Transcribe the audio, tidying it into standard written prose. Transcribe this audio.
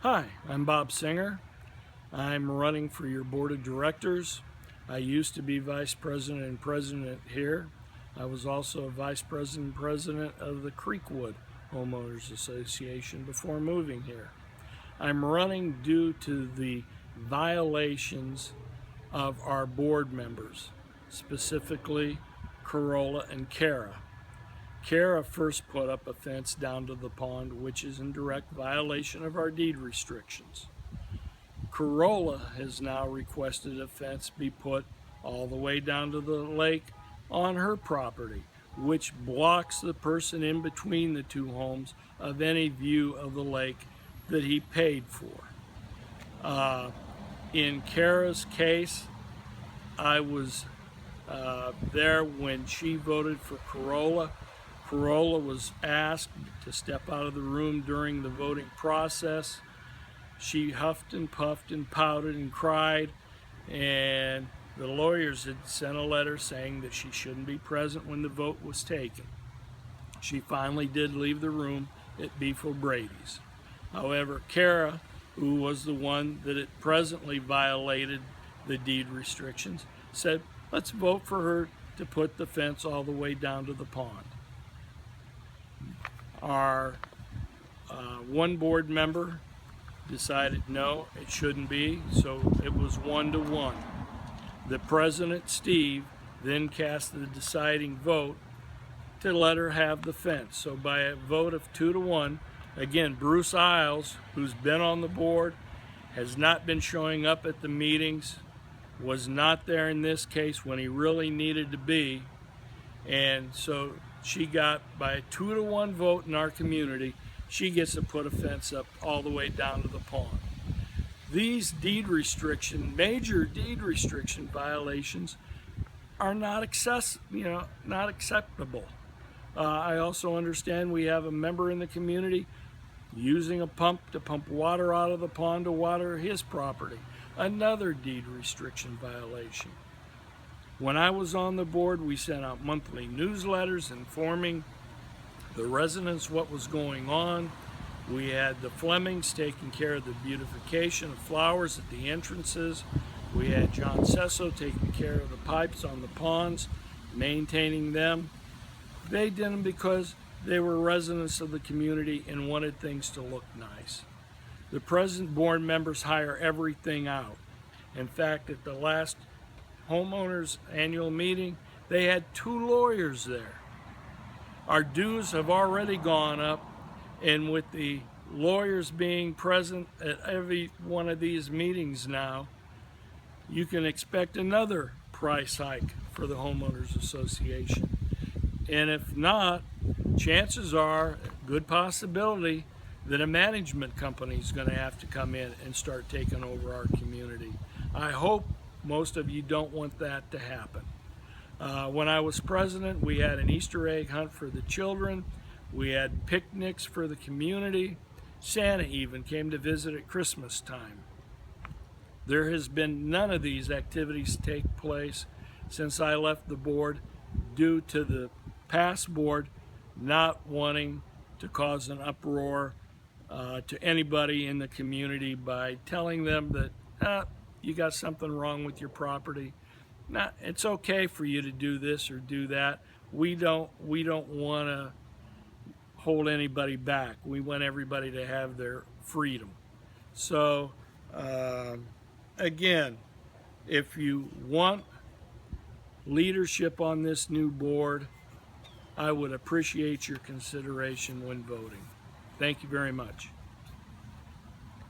Hi, I'm Bob Singer. I'm running for your board of directors. I used to be vice president and president here. I was also a vice president and president of the Creekwood Homeowners Association before moving here. I'm running due to the violations of our board members, specifically Carola and Cara. Cara first put up a fence down to the pond, which is in direct violation of our deed restrictions. Carola has now requested a fence be put all the way down to the lake on her property, which blocks the person in between the two homes of any view of the lake that he paid for. In Cara's case, I was there when she voted for Carola. Carola was asked to step out of the room during the voting process. She huffed and puffed and pouted and cried, and the lawyers had sent a letter saying that she shouldn't be present when the vote was taken. She finally did leave the room at Beef O'Brady's. However, Cara, who was the one that had presently violated the deed restrictions, said, let's vote for her to put the fence all the way down to the pond. Our one board member decided no, it shouldn't be, so it was 1-1. The president, Steve, then cast the deciding vote to let her have the fence. So by a vote of 2-1, again, Bruce Isles, who's been on the board, has not been showing up at the meetings, was not there in this case when he really needed to be, and so she got, by a 2-1 vote in our community, she gets to put a fence up all the way down to the pond. These deed restriction, major deed restriction violations are not acceptable. I also understand we have a member in the community using a pump to pump water out of the pond to water his property. Another deed restriction violation. When I was on the board, we sent out monthly newsletters informing the residents what was going on. We had the Flemings taking care of the beautification of flowers at the entrances. We had John Sesso taking care of the pipes on the ponds, maintaining them. They did them because they were residents of the community and wanted things to look nice. The present board members hire everything out. In fact, at the last homeowners annual meeting, they had 2 lawyers there. Our dues have already gone up, and with the lawyers being present at every one of these meetings now, you can expect another price hike for the homeowners association. And if not, chances are, good possibility, that a management company is going to have to come in and start taking over our community. I hope most of you don't want that to happen. When I was president, we had an Easter egg hunt for the children. We had picnics for the community. Santa even came to visit at Christmas time. There has been none of these activities take place since I left the board due to the past board not wanting to cause an uproar to anybody in the community by telling them that you got something wrong with your property. Now, it's okay for you to do this or do that. We don't want to hold anybody back. We want everybody to have their freedom. So again, if you want leadership on this new board, I would appreciate your consideration when voting. Thank you very much.